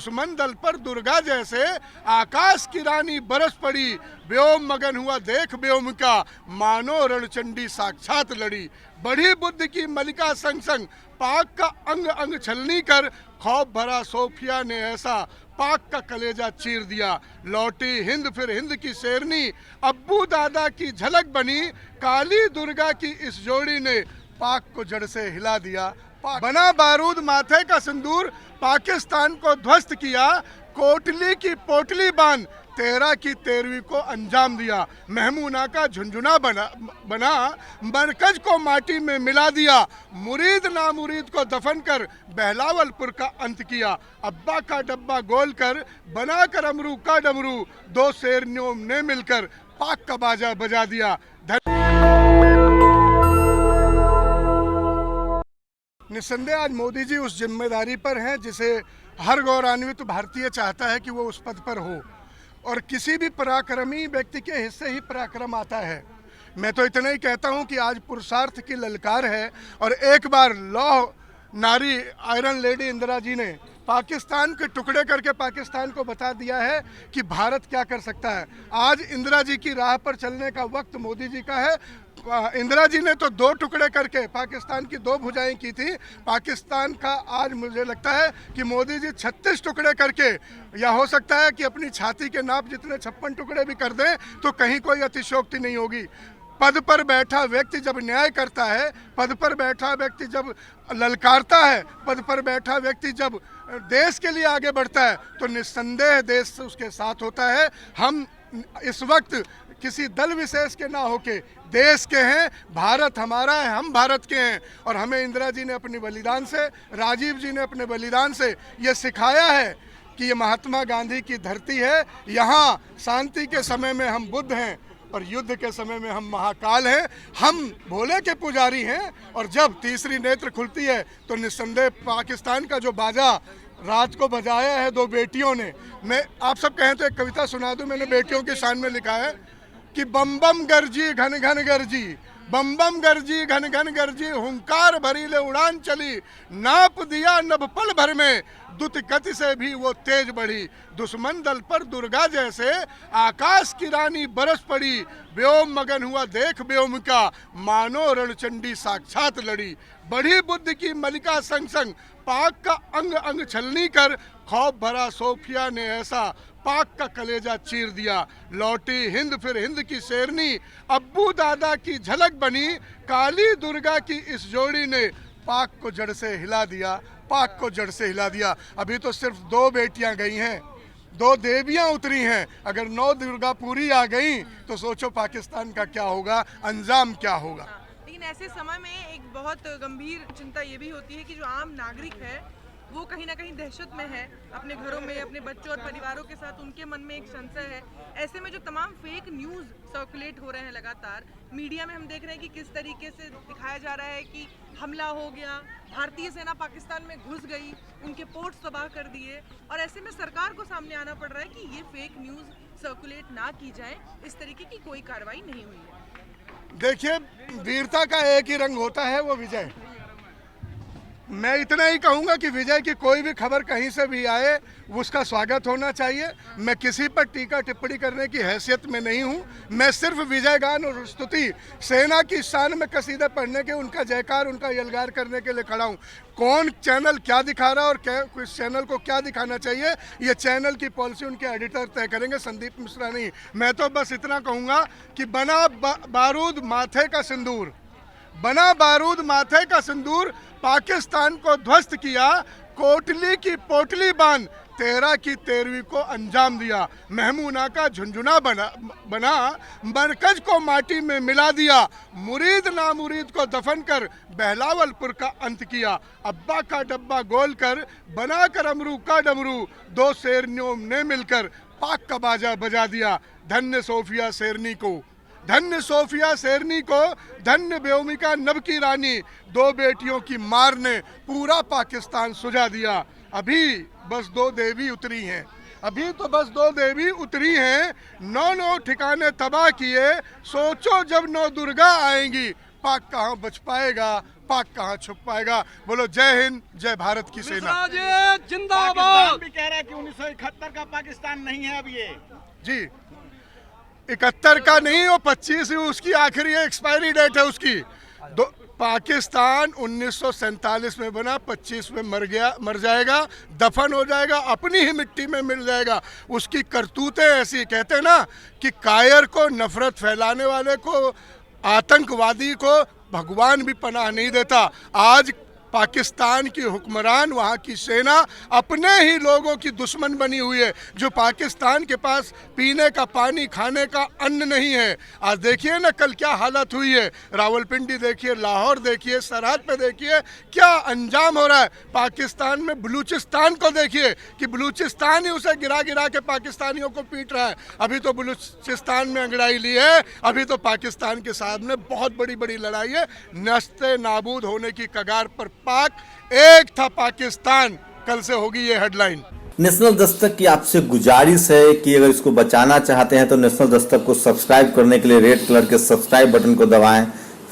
दुश्मन दल पर दुर्गा जैसे आकाश की रानी बरस पड़ी, व्योम मगन हुआ देख व्योम का, मानो रणचंडी साक्षात लड़ी। बढ़ी बुद्ध की मलिका संग संग, पाक का अंग अंग छलनी कर, खौफ भरा सोफिया ने ऐसा पाक का कलेजा चीर दिया। लौटी हिंद फिर हिंद की शेरनी, अब्बू दादा की झलक बनी, काली दुर्गा की इस जोड़ी ने पाक को जड़ से हिला दिया। बना बारूद माथे का सिंदूर, पाकिस्तान को ध्वस्त किया, कोटली की पोटली बांध 13 की 13वीं को अंजाम दिया। महमूना का झुंझुना बना मरकज को माटी में मिला दिया, मुरीद नामुरीद को दफन कर बहलावलपुर का अंत किया। अब्बा का डब्बा गोल कर बनाकर अमरू का डमरू, दो शेरनियों ने मिलकर पाक का बाजा बजा दिया। निस्संदेह आज मोदी जी उस जिम्मेदारी पर हैं जिसे हर गौरवान्वित भारतीय चाहता है कि वो उस पद पर हो, और किसी भी पराक्रमी व्यक्ति के हिस्से ही पराक्रम आता है। मैं तो इतना ही कहता हूं कि आज पुरुषार्थ की ललकार है, और एक बार लौह नारी आयरन लेडी इंदिरा जी ने पाकिस्तान के टुकड़े करके पाकिस्तान को बता दिया है कि भारत क्या कर सकता है। आज इंदिरा जी की राह पर चलने का वक्त मोदी जी का है। इंदिरा जी ने तो 2 टुकड़े करके पाकिस्तान की 2 भुजाएं की थी। पाकिस्तान का आज मुझे लगता है कि मोदी जी 36 टुकड़े करके, या हो सकता है कि अपनी छाती के नाप जितने 56 टुकड़े भी कर दें तो कहीं कोई अतिशयोक्ति नहीं होगी। पद पर बैठा व्यक्ति जब न्याय करता है, पद पर बैठा व्यक्ति जब ललकारता है, पद पर बैठा व्यक्ति जब देश के लिए आगे बढ़ता है, तो निस्संदेह देश उसके साथ होता है। हम इस वक्त किसी दल विशेष के ना होके देश के हैं, भारत हमारा है, हम भारत के हैं। और हमें इंदिरा जी ने अपने बलिदान से, राजीव जी ने अपने बलिदान से ये सिखाया है कि ये महात्मा गांधी की धरती है। यहाँ शांति के समय में हम बुद्ध हैं और युद्ध के समय में हम महाकाल हैं। हम भोले के पुजारी हैं, और जब तीसरी नेत्र खुलती है तो निस्संदेह पाकिस्तान का जो बाजा रात को बजाया है 2 बेटियों ने, मैं आप सब कहें तो एक कविता सुना दूं। मैंने बेटियों की शान में लिखा है कि बम बम गरजी घन घन गरजी, बम बम गरजी घन घन गरजी, हुंकार भरीले उड़ान चली, नाप दिया नभ पल भर में, दुत गति से भी वो तेज बढ़ी। दुश्मन दल पर दुर्गा जैसे आकाश की रानी बरस पड़ी, व्योम मगन हुआ देख व्योम का, मानो रणचंडी साक्षात लड़ी। बढ़ी बुद्ध की मलिका संग संग, पाक का अंग अंग छलनी कर, खौफ भरा सोफिया ने ऐसा पाक का कलेजा चीर दिया। लौटी हिंद फिर हिंद की शेरनी, अब्बू दादा की झलक बनी, काली दुर्गा की इस जोड़ी ने पाक को जड़ से हिला दिया, पाक को जड़ से हिला दिया। अभी तो सिर्फ 2 बेटियां गई हैं, 2 देवियां उतरी हैं। अगर 9 दुर्गा पूरी आ गई तो सोचो पाकिस्तान का क्या होगा, अंजाम क्या होगा। लेकिन ऐसे समय में एक बहुत गंभीर चिंता ये भी होती है कि जो आम नागरिक है वो कहीं ना कहीं दहशत में है, अपने घरों में, अपने बच्चों और परिवारों के साथ उनके मन में एक संशय है। ऐसे में जो तमाम फेक न्यूज़ सर्कुलेट हो रहे हैं लगातार मीडिया में, हम देख रहे हैं कि किस तरीके से दिखाया जा रहा है कि हमला हो गया, भारतीय सेना पाकिस्तान में घुस गई, उनके पोर्ट्स तबाह कर दिए, और ऐसे में सरकार को सामने आना पड़ रहा है कि ये फेक न्यूज़ सर्कुलेट ना की जाए, इस तरीके की कोई कार्रवाई नहीं हुई है। देखिए, वीरता का एक ही रंग होता है, वो विजय। मैं इतना ही कहूंगा कि विजय की कोई भी खबर कहीं से भी आए उसका स्वागत होना चाहिए। मैं किसी पर टीका टिप्पणी करने की हैसियत में नहीं हूं। मैं सिर्फ विजय गान और स्तुति, सेना की शान में कसीदे पढ़ने के, उनका जयकार, उनका यलगार करने के लिए खड़ा हूं। कौन चैनल क्या दिखा रहा है और किस चैनल को क्या दिखाना चाहिए, ये चैनल की पॉलिसी उनके एडिटर तय करेंगे, संदीप मिश्रा नहीं। मैं तो बस इतना कहूँगा कि बना बारूद माथे का सिंदूर, बना बारूद माथे का सिंदूर, पाकिस्तान को ध्वस्त किया, कोटली की पोटली बांध 13 की 13वीं को अंजाम दिया। महमूना का झुंझुना बना मरकज को माटी में मिला दिया, मुरीद नामुरीद को दफन कर बहलावलपुर का अंत किया। अब्बा का डब्बा गोल कर बनाकर अमरू का डमरू, 2 शेरनियों ने मिलकर पाक का बाजा बजा दिया। धन्य सोफिया शेरनी को, धन्य सोफिया शेरनी को, धन्य व्योमिका नभ की रानी, 2 बेटियों की मार ने पूरा पाकिस्तान सुझा दिया। अभी बस 2 देवी उतरी हैं, अभी तो बस 2 देवी उतरी हैं, 9 ठिकाने तबाह किए। सोचो जब 9 दुर्गा आएंगी पाक कहाँ बच पाएगा, पाक कहाँ छुप पाएगा। बोलो जय हिंद, जय भारत की सेना। पाकिस्तान भी कह रहा है कि 1971 का पाकिस्तान नहीं है अब ये। जी 71 का नहीं, वो 25 उसकी आखिरी एक्सपायरी डेट है उसकी। पाकिस्तान 1947 में बना, 25 में मर जाएगा, दफन हो जाएगा, अपनी ही मिट्टी में मिल जाएगा। उसकी करतूतें ऐसी, कहते हैं ना कि कायर को, नफरत फैलाने वाले को, आतंकवादी को भगवान भी पनाह नहीं देता। आज पाकिस्तान की हुक्मरान, वहाँ की सेना अपने ही लोगों की दुश्मन बनी हुई है, जो पाकिस्तान के पास पीने का पानी, खाने का अन्न नहीं है। आज देखिए ना कल क्या हालत हुई है, रावलपिंडी देखिए, लाहौर देखिए, सरहद पे देखिए क्या अंजाम हो रहा है। पाकिस्तान में बलूचिस्तान को देखिए कि बलूचिस्तान ही उसे गिरा गिरा के पाकिस्तानियों को पीट रहा है। अभी तो बलूचिस्तान में अंगड़ाई ली है, अभी तो पाकिस्तान के सामने बहुत बड़ी बड़ी लड़ाई है, नस्ते नाबूद होने की कगार पर पाक। एक था पाकिस्तान, कल से होगी ये हेडलाइन। नेशनल दस्तक की आपसे गुजारिश है कि अगर इसको बचाना चाहते हैं तो नेशनल दस्तक को सब्सक्राइब करने के लिए रेड कलर के सब्सक्राइब बटन को दबाएं,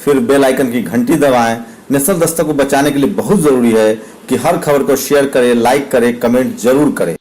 फिर बेल आइकन की घंटी दबाएं। नेशनल दस्तक को बचाने के लिए बहुत जरूरी है कि हर खबर को शेयर करें, लाइक करें, कमेंट जरूर करें।